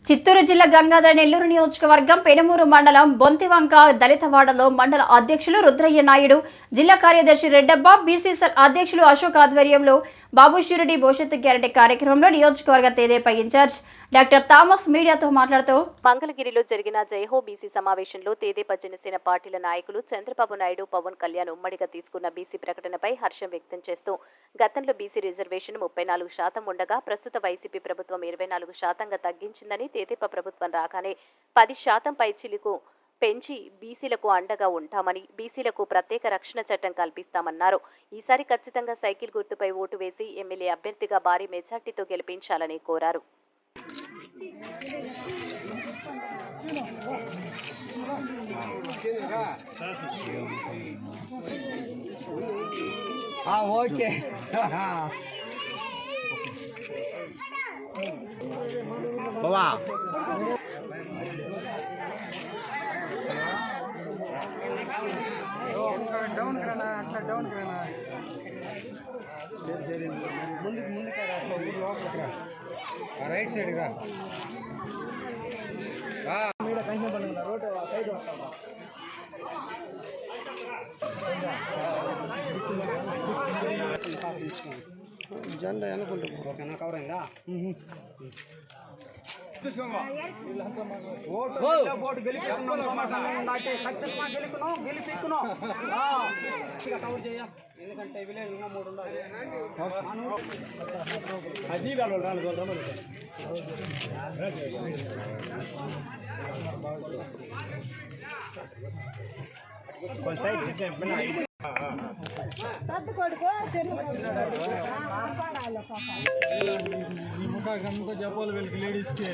చిత్తూరు జిల్లా గంగాధర నెల్లూరు నియోజకవర్గం పెనుమూరు మండలం బొంతివంక దళితవాడలో మండల అధ్యక్షులు రుద్రయ్య నాయుడు, జిల్లా కార్యదర్శి రెడ్డబ్బ, బీసీసీఎల్ అధ్యక్షులు అశోక్ ఆధ్వర్యంలో బాబు షూరిటీ భవిష్యత్తు గ్యారంటీ కార్యక్రమంలో నియోజకవర్గ తెదేపా ఇన్ఛార్జ్ డాక్టర్ థామస్ మీడియాతో మాట్లాడుతూ మంగళగిరిలో జరిగిన జైహో బీసీ సమావేశంలో తెదేపా జనసేన పార్టీల నాయకులు చంద్రబాబు నాయుడు, పవన్ కళ్యాణ్ ఉమ్మడిగా తీసుకున్న బీసీ ప్రకటనపై హర్షం వ్యక్తం చేస్తూ గతంలో బీసీ రిజర్వేషన్ 34% ఉండగా ప్రస్తుత వైసీపీ ప్రభుత్వం 24%గా తగ్గించిందని, తెదేపా ప్రభుత్వం రాగానే 10% పైచిలుకు పెంచి బీసీలకు అండగా ఉంటామని, బీసీలకు ప్రత్యేక రక్షణ చట్టం కల్పిస్తామన్నారు. ఈసారి ఖచ్చితంగా సైకిల్ గుర్తుపై ఓటు వేసి ఎమ్మెల్యే అభ్యర్థిగా భారీ మెజార్టీతో గెలిపించాలని కోరారు. ఓకే బావా డౌన్ కన్నా అట్లా డౌన్ కన్నా ముందుకు లోపలికి రైట్ సైడ్ రా కంటిన్యూ பண்ணுங்க రోడ్ సైడ్ వస్తాం జెండా అనుకుంటున్నాం ఓకేనా కవర్ అయిందా ఓటు గెలిపిక్కును కవర్ చేయ ఎందుకంటే విలేజ్ ఇంకా 3 ఉండాలి అది ముఖ చెప్పాలి వీళ్ళకి లేడీస్కి